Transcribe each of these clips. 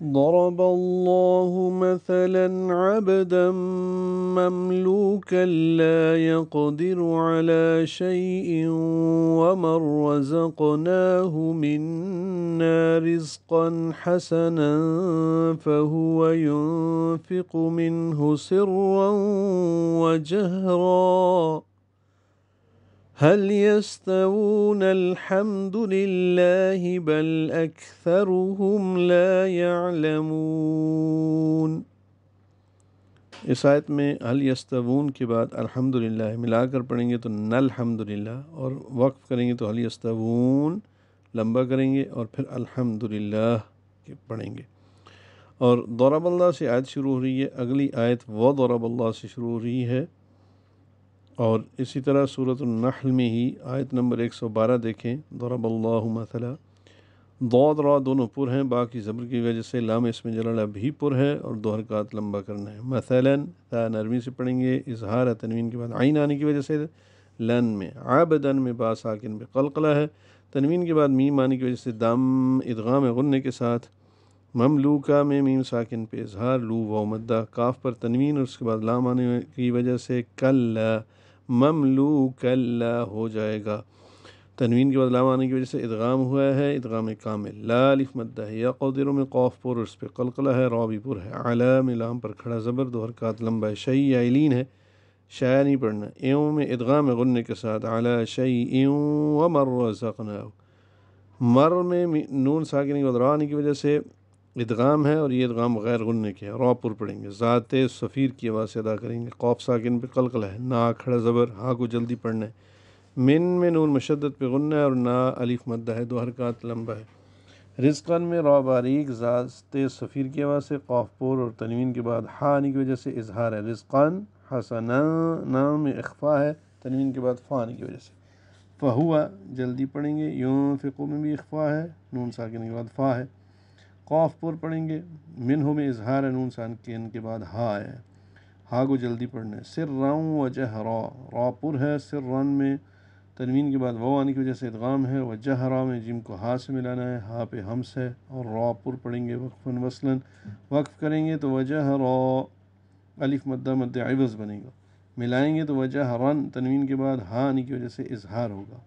ضرب الله مثلا عبدا مملوكا لا يقدر على شيء ومن رزقناه منا رزقا حسنا فهو ينفق منه سرا وجهرا هل يستوون الحمد لله بل أكثرهم لا يعلمون۔ اس آیت میں هل يستوون کے بعد الحمدللہ ملا کر پڑھیں گے تو الحمدللہ، اور وقف کریں گے تو هل يستوون لمبا کریں گے اور پھر الحمدللہ کے پڑھیں گے۔ اور ضرب اللہ سے آیت شروع ہو رہی ہے، اگلی آیت وضرب اللہ سے شروع ہو رہی ہے، اور اسی طرح سورۃ النحل میں ہی آیت نمبر 112 دیکھیں، ضرب اللہ مثلا، ضاد را دونوں پر ہیں، باقی زبر کی وجہ سے لام اسم جلالہ بھی پر ہے اور دو حرکات لمبا کرنا ہے۔ مثلا تا نرمی سے پڑھیں گے، اظہار ہے تنوین کے بعد عین آنے کی وجہ سے لن میں، عابدن میں با ساکن پہ قلقلہ ہے، تنوین کے بعد میم آنے کی وجہ سے دم ادغام غنہ کے ساتھ، مملوکہ میں میم ساکن پہ اظہار، لو واو مدہ، کاف پر تنوین اور اس کے بعد لام آنے کی وجہ سے کلا مملوکا لا ہو جائے گا، تنوین کے بعد لام آنے کی وجہ سے ادغام ہوا ہے، ادغام کامل، لا الف مدہ ہے، یقدر میں قاف پر اور اس پہ قلقلہ ہے، را بھی پر ہے، علی میں لام پر کھڑا زبر، دو حرکات لمبا ہے، شیعلین ہے، شاع نہیں پڑھنا، ایوں میں ادغام غنہ کے ساتھ، علی شیء ومن رزقناہ، مر میں نون ساکن کے بعد را آنے کی وجہ سے ادغام ہے، اور یہ ادغام غیر غنہ کے ہے، را پر پڑھیں گے، ذات صفیر کی آواز سے ادا کریں گے، قاف ساکن پہ قلقلہ ہے، نا کھڑا زبر، ہا کو جلدی پڑھنا ہے، من میں نون مشدد پہ غنہ ہے اور نا الف مدہ ہے، دو حرکات لمبا ہے، رزقن میں را باریک ذات صفیر کی آواز سے، قاف پر اور تنوین کے بعد ہا آنے کی وجہ سے اظہار ہے، رزقن حسنا، نام میں اخفا ہے تنوین کے بعد فا آنے کی وجہ سے، فہوا جلدی پڑھیں گے، ينفق میں بھی اخفا ہے، نون ساکن کے بعد فا ہے، قاف پر پڑھیں گے، منہ میں اظہار ہے، نون ساکن کے بعد ہا ہے، ہا کو جلدی پڑھنا ہے، سرا وجہرا، را پر ہے، سرا میں تنوین کے بعد واو آنے کی وجہ سے ادغام ہے، وجہرا میں جیم کو ہا سے ملانا ہے، ہا پہ ہمس ہے، اور را پر پڑھیں گے وقفاً وصلاً، وقف کریں گے تو وجہرا الف مدہ مد عوض بنے گا، ملائیں گے تو وجہرن تنوین کے بعد ہا آنے کی وجہ سے اظہار ہوگا،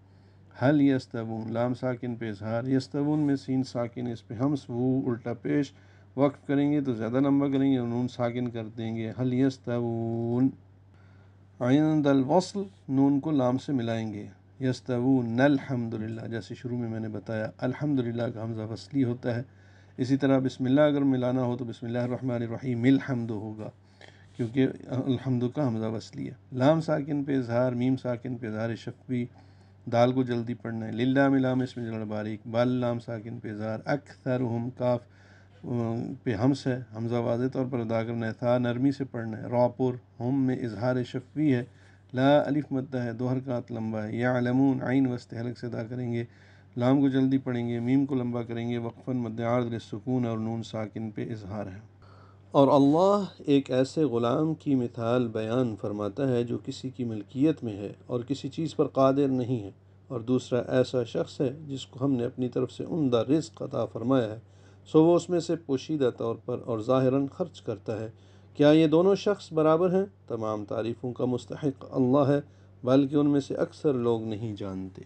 حل یستوون لام ساکن پہ اظہار، یستوون میں سین ساکن اس پہ ہمس، وہ الٹا پیش، وقف کریں گے تو زیادہ لمبا کریں گے اور نون ساکن کر دیں گے، حل یستوون، عند الوصل نون کو لام سے ملائیں گے، یستوون الحمدللہ، جیسے شروع میں نے بتایا الحمدللہ کا حمزہ وصلی ہوتا ہے، اسی طرح بسم اللہ اگر ملانا ہو تو بسم اللہ الرحمن الرحیم الحمد ہوگا، کیونکہ الحمد کا حمزہ وصلی ہے، لام ساکن پہ اظہار، میم ساکن پہ اظہار شفوی، دال کو جلدی پڑھنا ہے، للہ میں لام اس میں جلال باریک، بل لام ساکن پہ اظہار، اکثرہم کاف پہ ہمس ہے، حمزہ واضح طور پر ادا کرنا ہے، تھا نرمی سے پڑھنا ہے، را پر، ہم میں اظہار شفوی ہے، لا الف مدہ ہے، دو حرکات لمبا ہے، یعلمون عین وسط حلق سے ادا کریں گے، لام کو جلدی پڑھیں گے، میم کو لمبا کریں گے، وقفاً مد عارض للسکون اور نون ساکن پہ اظہار ہے۔ اور اللہ ایک ایسے غلام کی مثال بیان فرماتا ہے جو کسی کی ملکیت میں ہے اور کسی چیز پر قادر نہیں ہے، اور دوسرا ایسا شخص ہے جس کو ہم نے اپنی طرف سے عمدہ رزق عطا فرمایا ہے، سو وہ اس میں سے پوشیدہ طور پر اور ظاہراً خرچ کرتا ہے، کیا یہ دونوں شخص برابر ہیں؟ تمام تعریفوں کا مستحق اللہ ہے، بلکہ ان میں سے اکثر لوگ نہیں جانتے۔